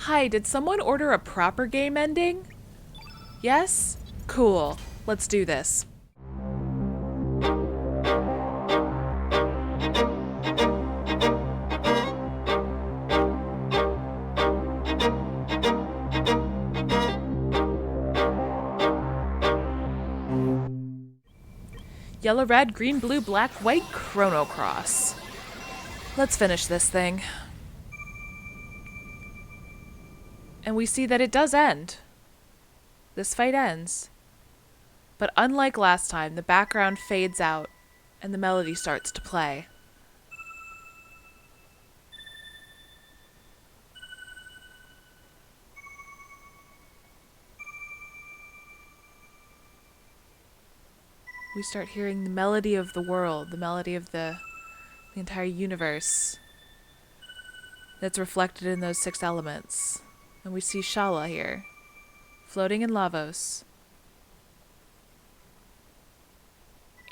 Hi, did someone order a proper game ending? Yes? Cool. Let's do this. Yellow, red, green, blue, black, white, Chrono Cross. Let's finish this thing. And we see that it does end. This fight ends. But unlike last time, the background fades out and the melody starts to play. We start hearing the melody of the world, the melody of the entire universe that's reflected in those 6 elements. And we see Shala here, floating in Lavos.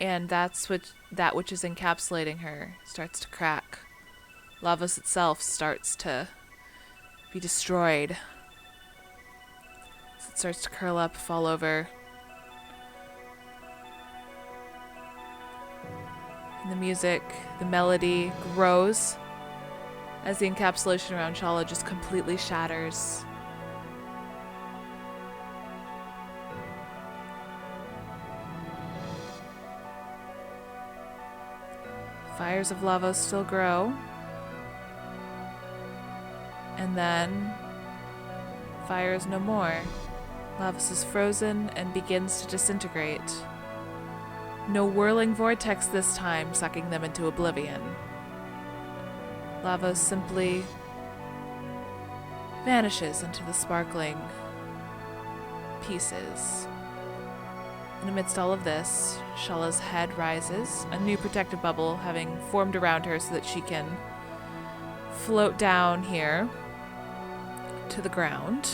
And that which is encapsulating her starts to crack. Lavos itself starts to be destroyed. It starts to curl up, fall over. And the music, the melody grows as the encapsulation around Shala just completely shatters. Fires of Lavos still grow. And then fire is no more. Lavos is frozen and begins to disintegrate. No whirling vortex this time, sucking them into oblivion. Lavos simply vanishes into the sparkling pieces. And amidst all of this, Shala's head rises, a new protective bubble having formed around her so that she can float down here to the ground.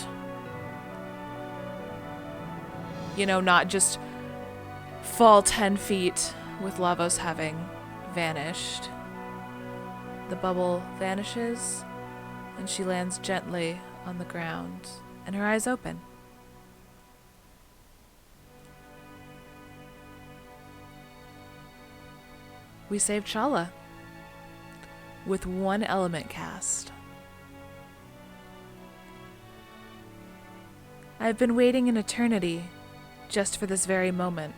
You know, not just fall 10 feet with Lavos having vanished. The bubble vanishes, and she lands gently on the ground, and her eyes open. We saved Shala with 1 element cast. I've been waiting an eternity just for this very moment.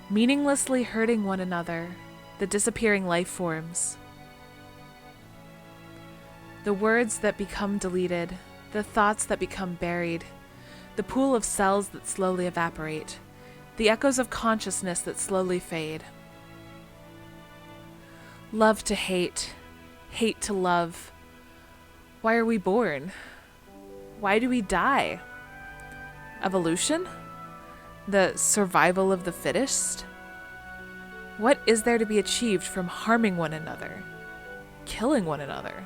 Meaninglessly hurting one another, the disappearing life forms. The words that become deleted, the thoughts that become buried, the pool of cells that slowly evaporate, the echoes of consciousness that slowly fade. Love to hate, hate to love. Why are we born? Why do we die? Evolution? The survival of the fittest? What is there to be achieved from harming one another, killing one another?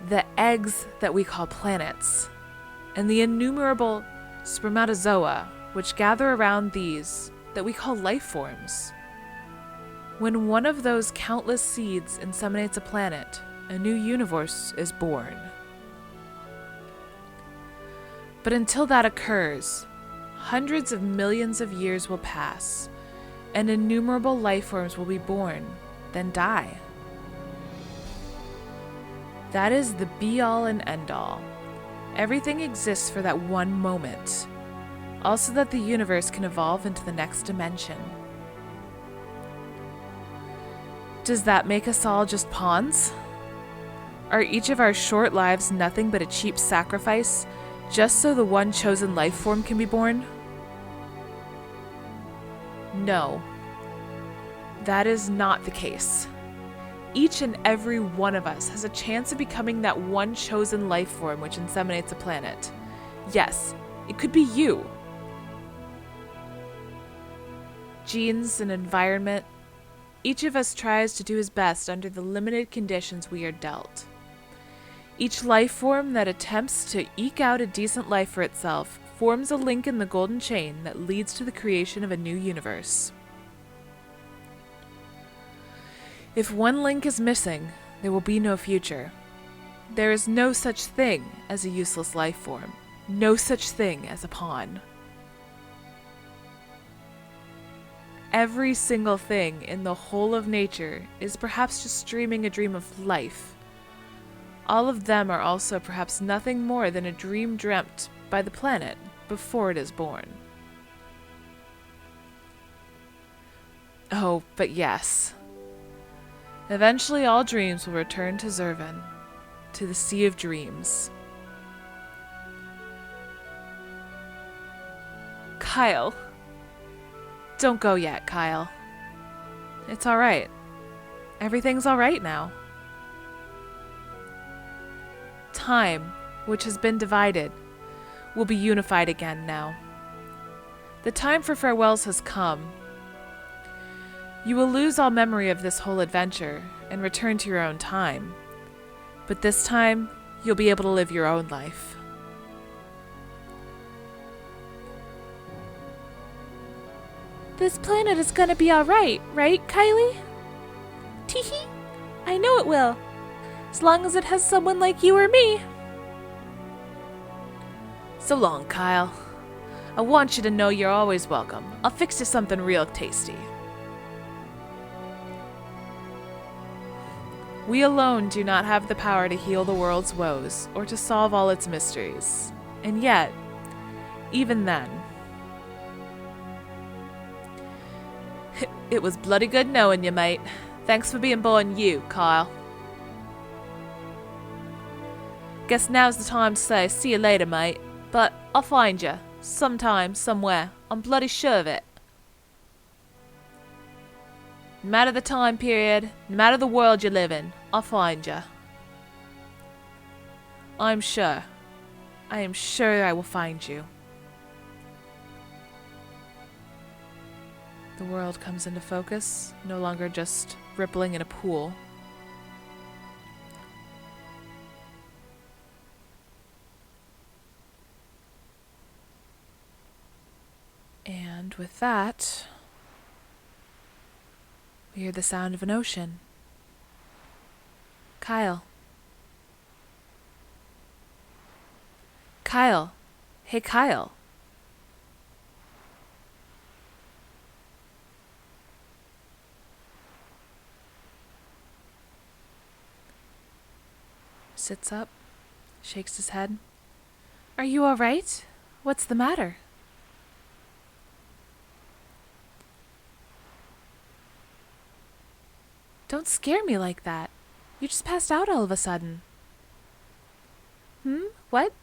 The eggs that we call planets, and the innumerable spermatozoa which gather around these that we call life forms. When one of those countless seeds inseminates a planet, a new universe is born. But until that occurs, hundreds of millions of years will pass, and innumerable life forms will be born, then die. That is the be-all and end-all. Everything exists for that one moment, also that the universe can evolve into the next dimension. Does that make us all just pawns? Are each of our short lives nothing but a cheap sacrifice, just so the one chosen life form can be born? No, that is not the case. Each and every one of us has a chance of becoming that one chosen life form which inseminates a planet. Yes, it could be you. Genes and environment. Each of us tries to do his best under the limited conditions we are dealt. Each life form that attempts to eke out a decent life for itself forms a link in the golden chain that leads to the creation of a new universe. If one link is missing, there will be no future. There is no such thing as a useless life form. No such thing as a pawn. Every single thing in the whole of nature is perhaps just dreaming a dream of life. All of them are also perhaps nothing more than a dream dreamt by the planet before it is born. Oh, but yes. Eventually all dreams will return to Zervan, to the Sea of Dreams. Kyle. Don't go yet, Kyle. It's alright. Everything's alright now. Time, which has been divided, will be unified again now. The time for farewells has come. You will lose all memory of this whole adventure and return to your own time. But this time, you'll be able to live your own life. This planet is gonna be alright, right, Kylie? Teehee, I know it will. As long as it has someone like you or me. So long, Kyle. I want you to know you're always welcome. I'll fix you something real tasty. We alone do not have the power to heal the world's woes or to solve all its mysteries. And yet, even then, it was bloody good knowing you, mate. Thanks for being born you, Kyle. Guess now's the time to say see you later, mate. But I'll find you. Sometime, somewhere. I'm bloody sure of it. No matter the time period, no matter the world you live in, I'll find you. I'm sure. I am sure I will find you. The world comes into focus, no longer just rippling in a pool. And with that, we hear the sound of an ocean. Kyle. Kyle. Hey, Kyle. Sits up, shakes his head. Are you all right? What's the matter? Don't scare me like that. You just passed out all of a sudden. What?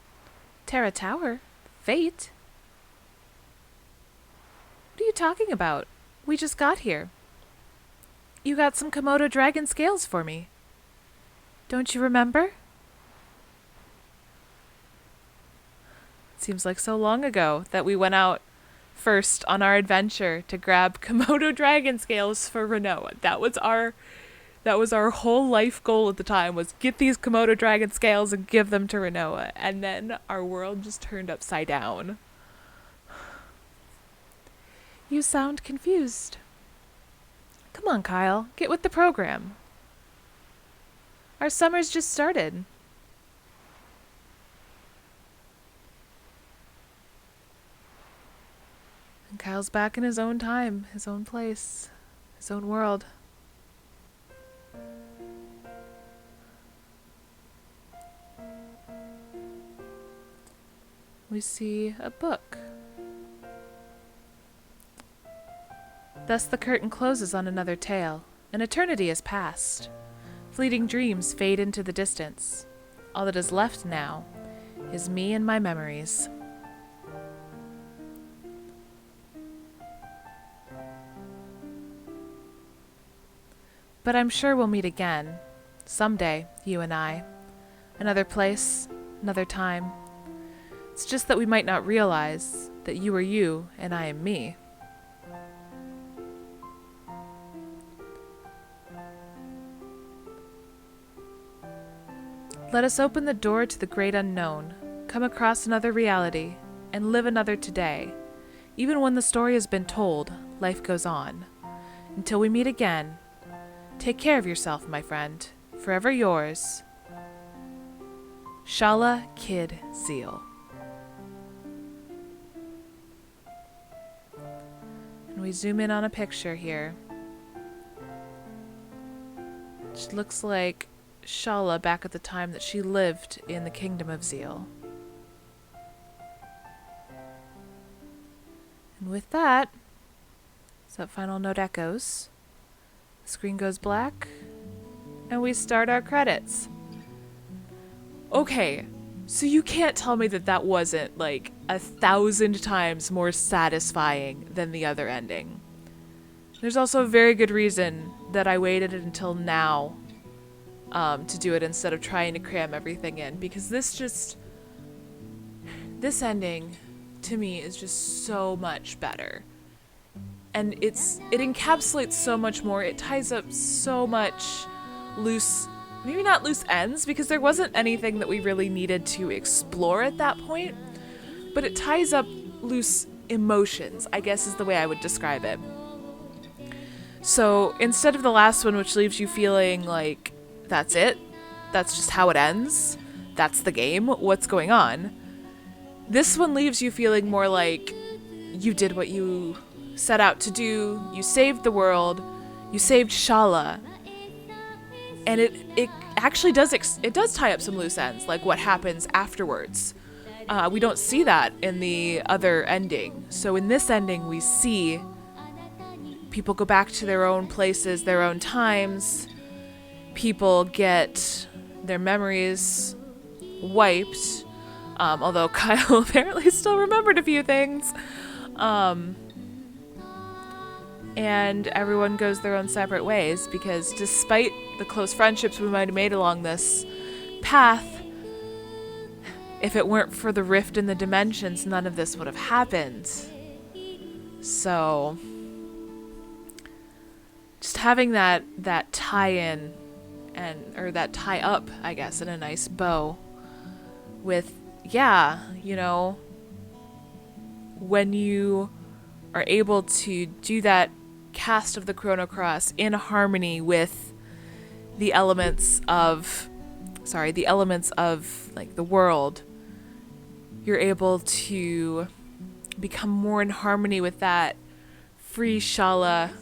Terra Tower? Fate? What are you talking about? We just got here. You got some Komodo dragon scales for me. Don't you remember? It seems like so long ago that we went out first on our adventure to grab Komodo dragon scales for Renoa. That was our whole life goal at the time, was get these Komodo dragon scales and give them to Renoa. And then our world just turned upside down. You sound confused. Come on, Kyle, get with the program. Our summer's just started. And Kyle's back in his own time, his own place, his own world. We see a book. Thus the curtain closes on another tale. An eternity has passed. Fleeting dreams fade into the distance. All that is left now is me and my memories. But I'm sure we'll meet again. Someday, you and I. Another place, another time. It's just that we might not realize that you are you and I am me. Let us open the door to the great unknown, come across another reality, and live another today. Even when the story has been told, life goes on. Until we meet again, Take care of yourself, my friend. Forever yours, Shala Kid Zeal. And we zoom in on a picture here. It looks like Shala back at the time that she lived in the Kingdom of Zeal. And with that, as that final note echoes, the screen goes black, and we start our credits. Okay, so you can't tell me that that wasn't like 1,000 times more satisfying than the other ending. There's also a very good reason that I waited until now to do it instead of trying to cram everything in, because this ending to me is just so much better. And it encapsulates so much more. It ties up so much maybe not loose ends, because there wasn't anything that we really needed to explore at that point, but it ties up loose emotions, I guess is the way I would describe it. So instead of the last one, which leaves you feeling like, that's it, that's just how it ends, that's the game, what's going on, this one leaves you feeling more like you did what you set out to do, you saved the world, you saved Shala, and it actually does tie up some loose ends, like what happens afterwards. We don't see that in the other ending. So in this ending, we see people go back to their own places, their own times. People get their memories wiped, although Kyle apparently still remembered a few things. And everyone goes their own separate ways, because despite the close friendships we might have made along this path, if it weren't for the rift in the dimensions, none of this would have happened. So just having that tie-in or that tie-up, I guess, in a nice bow with, when you are able to do that cast of the Chrono Cross in harmony with the elements of like the world, you're able to become more in harmony with that, free Shala,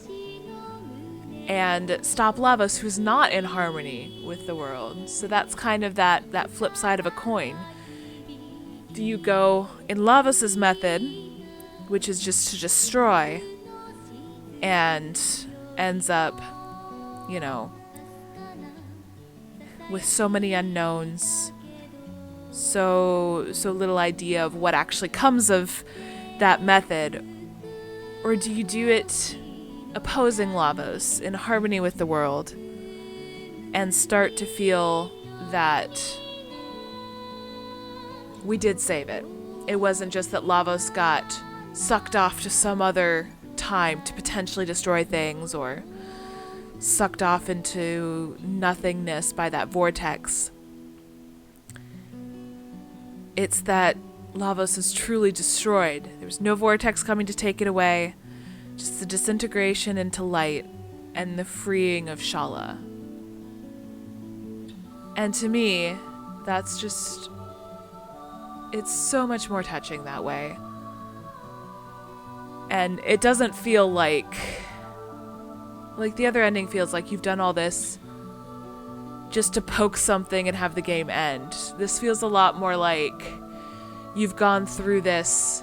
and stop Lavos, who's not in harmony with the world. So that's kind of that flip side of a coin. Do you go in Lavos's method, which is just to destroy, and ends up, with so many unknowns, so little idea of what actually comes of that method? Or do you do it opposing Lavos, in harmony with the world, and start to feel that we did save it? It wasn't just that Lavos got sucked off to some other time to potentially destroy things, or sucked off into nothingness by that vortex. It's that Lavos is truly destroyed. There's no vortex coming to take it away, just the disintegration into light and the freeing of Shala. And to me, that's just, it's so much more touching that way. And it doesn't feel like the other ending feels like you've done all this just to poke something and have the game end. This feels a lot more like you've gone through this,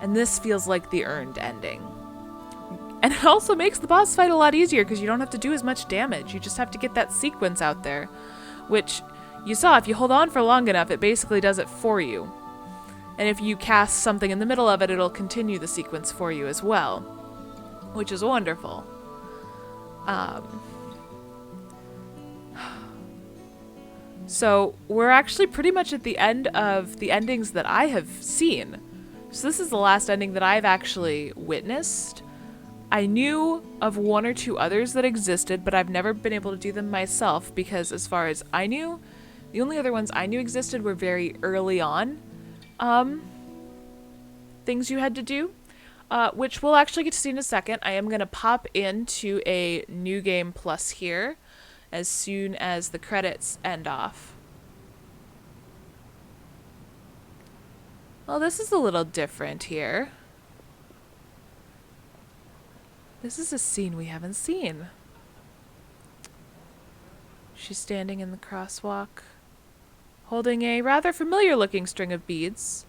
and this feels like the earned ending. And it also makes the boss fight a lot easier, because you don't have to do as much damage. You just have to get that sequence out there, which you saw, if you hold on for long enough, it basically does it for you. And if you cast something in the middle of it, it'll continue the sequence for you as well, which is wonderful. So we're actually pretty much at the end of the endings that I have seen. So this is the last ending that I've actually witnessed. I knew of one or two others that existed, but I've never been able to do them myself, because as far as I knew, the only other ones I knew existed were very early on things you had to do. which we'll actually get to see in a second. I am going to pop into a New Game Plus here as soon as the credits end off. Well, this is a little different here. This is a scene we haven't seen. She's standing in the crosswalk, holding a rather familiar looking string of beads,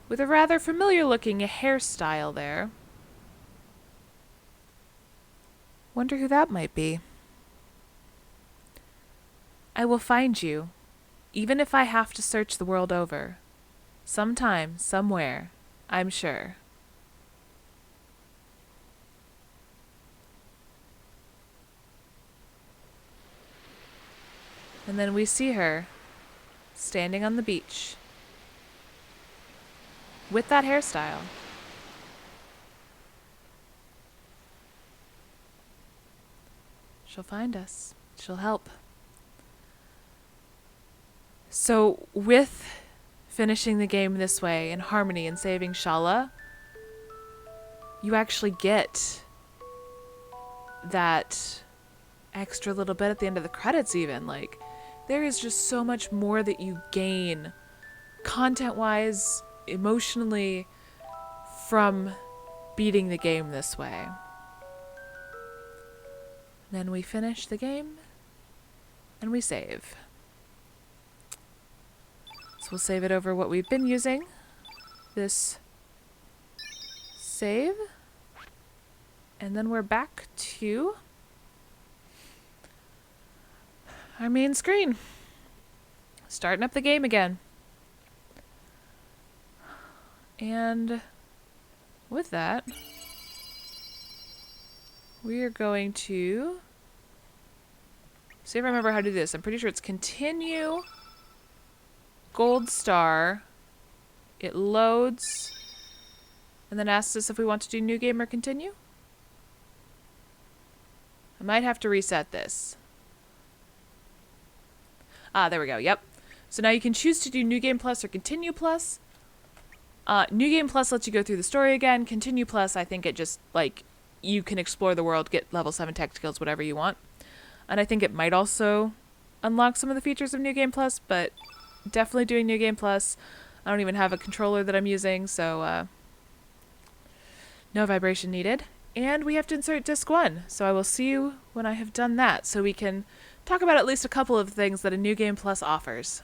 with a rather familiar looking hairstyle there. Wonder who that might be. I will find you, even if I have to search the world over. Sometime, somewhere, I'm sure. And then we see her standing on the beach with that hairstyle. She'll find us. She'll help. So with finishing the game this way in harmony and saving Shala, you actually get that extra little bit at the end of the credits even. Like, there is just so much more that you gain content-wise, emotionally, from beating the game this way. Then we finish the game, and we save. So we'll save it over what we've been using. This save. And then we're back to our main screen. Starting up the game again. And with that, we are going to see if I remember how to do this. I'm pretty sure it's continue, gold star, it loads, and then asks us if we want to do new game or continue. I might have to reset this. Ah, there we go. Yep. So now you can choose to do New Game Plus or Continue Plus. New Game Plus lets you go through the story again. Continue Plus, I think it just, like, you can explore the world, get level 7 tech skills, whatever you want. And I think it might also unlock some of the features of New Game Plus, but definitely doing New Game Plus. I don't even have a controller that I'm using, so no vibration needed. And we have to insert disc 1, so I will see you when I have done that, so we can talk about at least a couple of things that a New Game Plus offers.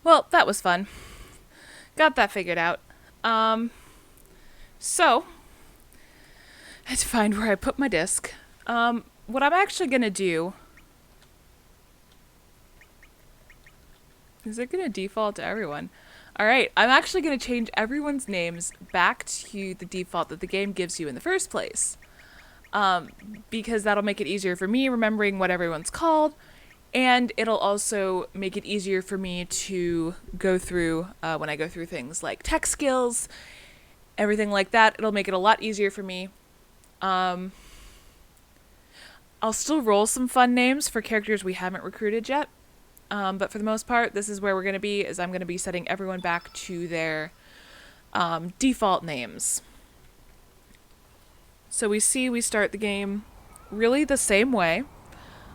Well, that was fun. Got that figured out. So, I had to find where I put my disc. What I'm actually going to do... Is it going to default to everyone? Alright, I'm actually going to change everyone's names back to the default that the game gives you in the first place. Because that'll make it easier for me remembering what everyone's called, and it'll also make it easier for me to go through, when I go through things like tech skills, everything like that. It'll make it a lot easier for me. I'll still roll some fun names for characters we haven't recruited yet, but for the most part, this is where we're going to be, is I'm going to be setting everyone back to their default names. So we start the game really the same way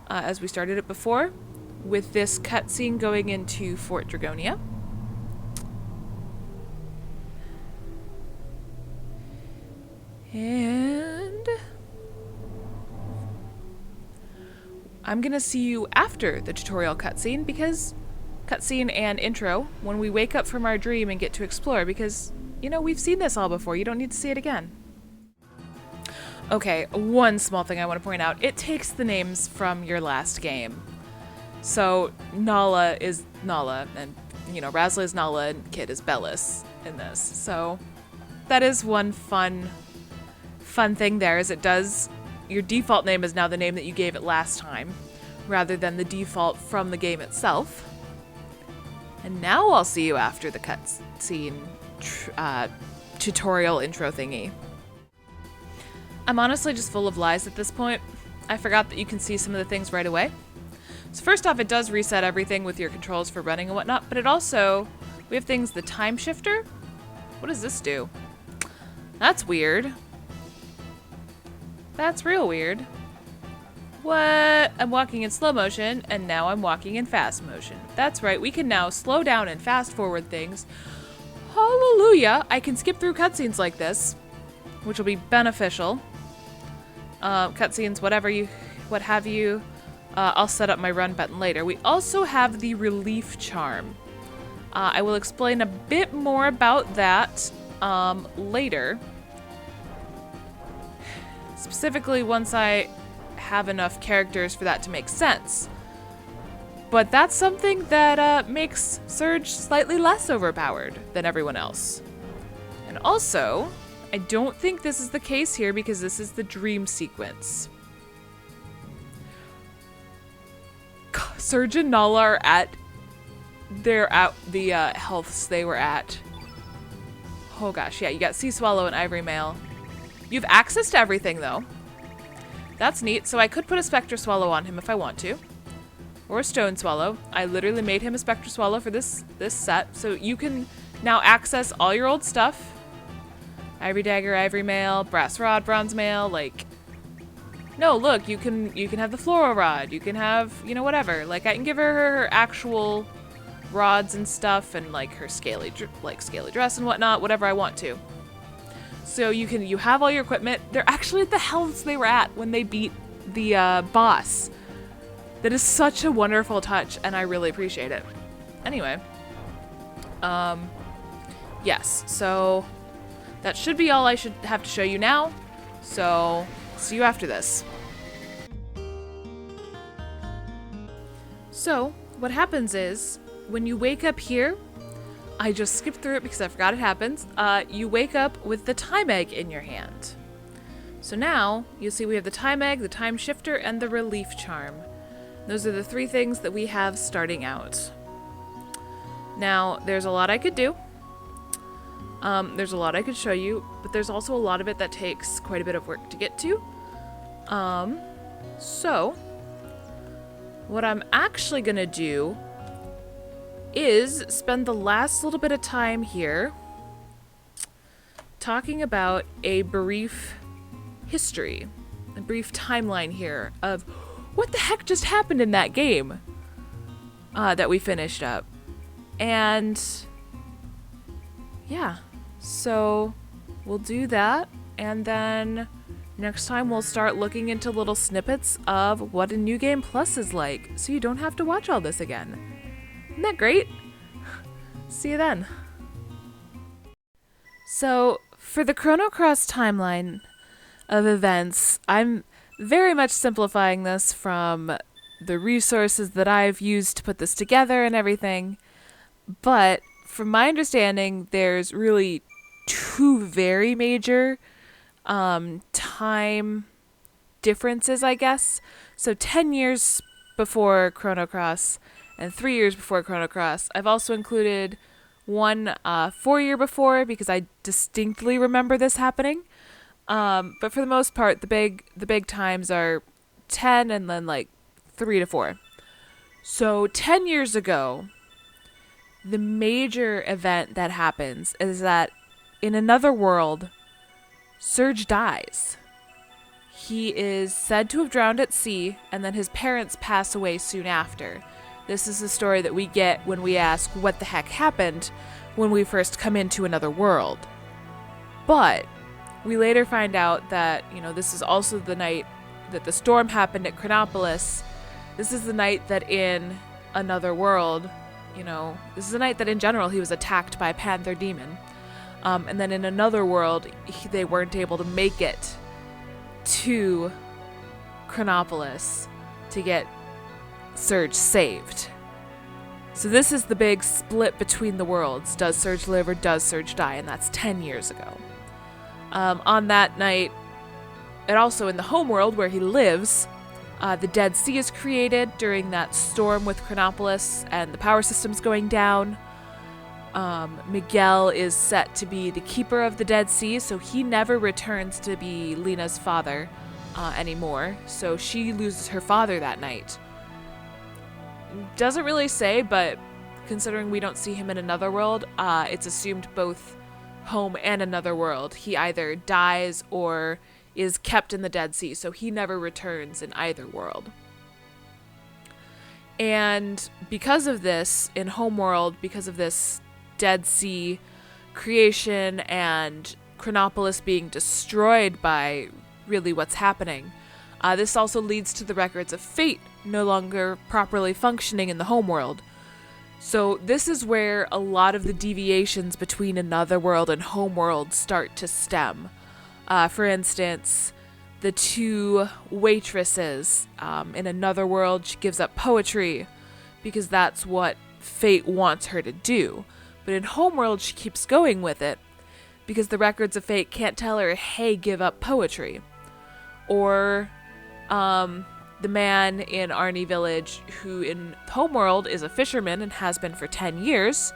as we started it before, with this cutscene going into Fort Dragonia. And I'm gonna see you after the tutorial cutscene, because cutscene and intro, when we wake up from our dream and get to explore, because, you know, we've seen this all before. You don't need to see it again. Okay, one small thing I want to point out. It takes the names from your last game. So, Nala is Nala, and, you know, Razla is Nala, and Kid is Bellis in this. So, that is one fun thing there, is it does... Your default name is now the name that you gave it last time, rather than the default from the game itself. And now I'll see you after the cutscene tutorial intro thingy. I'm honestly just full of lies at this point. I forgot that you can see some of the things right away. So first off, it does reset everything with your controls for running and whatnot, but it also, we have things, the time shifter, What does this do? That's weird. That's real weird. What? I'm walking in slow motion, and now I'm walking in fast motion. That's right, we can now slow down and fast forward things. Hallelujah! I can skip through cutscenes like this, which will be beneficial. Cutscenes, what have you. I'll set up my run button later. We also have the relief charm. I will explain a bit more about that later. Specifically once I have enough characters for that to make sense. But that's something that makes Surge slightly less overpowered than everyone else. And also, I don't think this is the case here because this is the dream sequence. Surge and Nala are at the healths they were at. Oh gosh, yeah, you got Sea Swallow and Ivory Male. You have access to everything though. That's neat, so I could put a Spectre Swallow on him if I want to. Or a Stone Swallow. I literally made him a Spectre Swallow for this set, so you can now access all your old stuff. Ivory Dagger, Ivory Male, Brass Rod, Bronze Male, like... No, look, you can have the Floral Rod, you can have, you know, whatever. Like, I can give her actual rods and stuff, and like her scaly dress and whatnot, whatever I want to. So you have all your equipment. They're actually at the healths they were at when they beat the boss. That is such a wonderful touch, and I really appreciate it. Anyway, yes, so that should be all I should have to show you now. So see you after this. So what happens is when you wake up here, I just skipped through it because I forgot it happens. You wake up with the time egg in your hand. So now you'll see we have the time egg, the time shifter, and the relief charm. Those are the three things that we have starting out. Now, there's a lot I could do. There's a lot I could show you, but there's also a lot of it that takes quite a bit of work to get to. So, what I'm actually gonna do is spend the last little bit of time here talking about a brief history, a brief timeline here of what the heck just happened in that game that we finished up. And yeah, so we'll do that, and then next time we'll start looking into little snippets of what a New Game Plus is like, so you don't have to watch all this again. Isn't that great? See you then. So, for the Chrono Cross timeline of events, I'm very much simplifying this from the resources that I've used to put this together and everything. But from my understanding, there's really two very major time differences, I guess. So 10 years before Chrono Cross and 3 years before Chrono Cross. I've also included one 4 year before because I distinctly remember this happening. But for the most part, the big times are 10 and then like 3 to 4. So 10 years ago, the major event that happens is that in another world, Surge dies. He is said to have drowned at sea, and then his parents pass away soon after. This is the story that we get when we ask what the heck happened when we first come into another world. But we later find out that, you know, this is also the night that the storm happened at Chronopolis. This is the night that in another world, you know, this is the night that in general he was attacked by a panther demon. And then in another world, they weren't able to make it to Chronopolis to get Surge saved. So this is the big split between the worlds. Does Surge live or does Surge die? And that's 10 years ago. On that night, and also in the homeworld where he lives, the Dead Sea is created during that storm with Chronopolis and the power systems going down. Miguel is set to be the keeper of the Dead Sea, so he never returns to be Lena's father anymore. So she loses her father that night. Doesn't really say, but considering we don't see him in another world, it's assumed both home and another world. He either dies or is kept in the Dead Sea, so he never returns in either world. And because of this, in Homeworld, because of this Dead Sea creation and Chronopolis being destroyed by really what's happening, this also leads to the records of fate no longer properly functioning in the Homeworld. So this is where a lot of the deviations between another world and Homeworld start to stem. For instance, the two waitresses in another world, she gives up poetry because that's what fate wants her to do. But in Homeworld, she keeps going with it because the records of fate can't tell her, hey, give up poetry. Or the man in Arnie Village, who in Homeworld is a fisherman and has been for 10 years,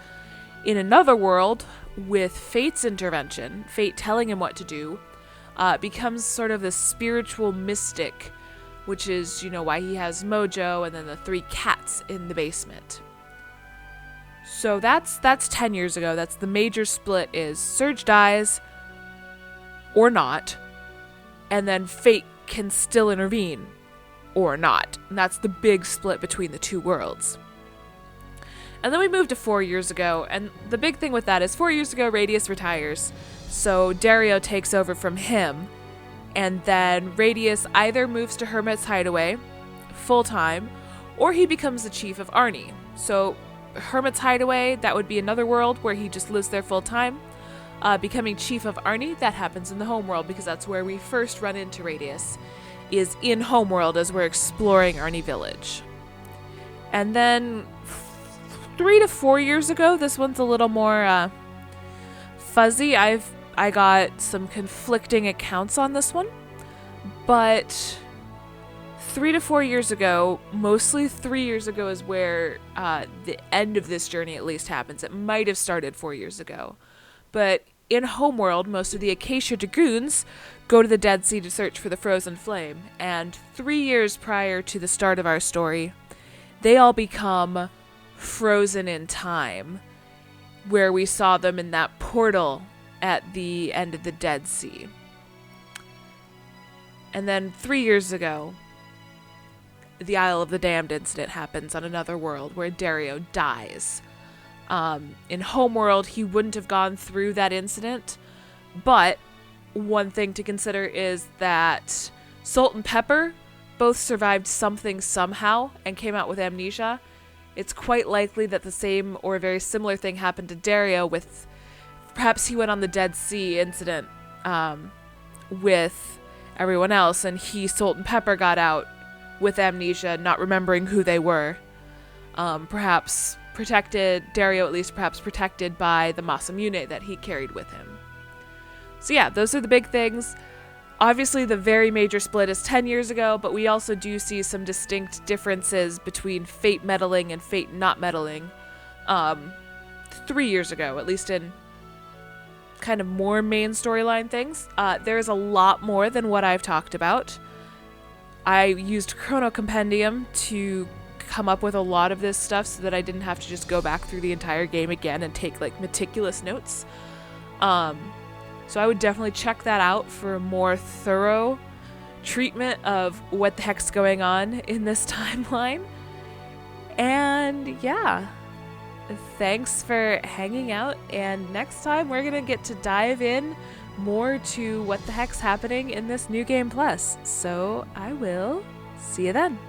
in another world, with fate's intervention, fate telling him what to do, becomes sort of the spiritual mystic, which is, why he has Mojo and then the 3 cats in the basement. So that's 10 years ago. That's the major split, is Serge dies or not, and then fate can still intervene or not. And that's the big split between the two worlds. And then we move to 4 years ago, and the big thing with that is 4 years ago, Radius retires, so Dario takes over from him, and then Radius either moves to Hermit's Hideaway full-time, or he becomes the chief of Arnie. So Hermit's Hideaway, that would be another world where he just lives there full-time. Becoming chief of Arnie, that happens in the Homeworld, because that's where we first run into Radius, is in Homeworld as we're exploring Arnie Village. And then 3 to 4 years ago, this one's a little more fuzzy. I got some conflicting accounts on this one, but 3 to 4 years ago, mostly 3 years ago, is where the end of this journey at least happens. It might have started 4 years ago, but in Homeworld, most of the Acacia Dragoons go to the Dead Sea to search for the Frozen Flame, and 3 years prior to the start of our story, they all become frozen in time, where we saw them in that portal at the end of the Dead Sea. And then 3 years ago, the Isle of the Damned incident happens on another world where Dario dies. In Homeworld, he wouldn't have gone through that incident, but one thing to consider is that Salt and Pepper both survived something somehow and came out with amnesia. It's quite likely that the same or a very similar thing happened to Dario, with perhaps he went on the Dead Sea incident with everyone else, and Salt and Pepper, got out with amnesia, not remembering who they were. Perhaps protected, Dario at least perhaps protected by the Masamune that he carried with him. So yeah, those are the big things. Obviously, the very major split is 10 years ago, but we also do see some distinct differences between fate meddling and fate not meddling 3 years ago, at least in kind of more main storyline things. There's a lot more than what I've talked about. I used Chrono Compendium to come up with a lot of this stuff so that I didn't have to just go back through the entire game again and take meticulous notes. So I would definitely check that out for a more thorough treatment of what the heck's going on in this timeline. And yeah, thanks for hanging out, and next time we're gonna get to dive in more to what the heck's happening in this New Game Plus. So I will see you then.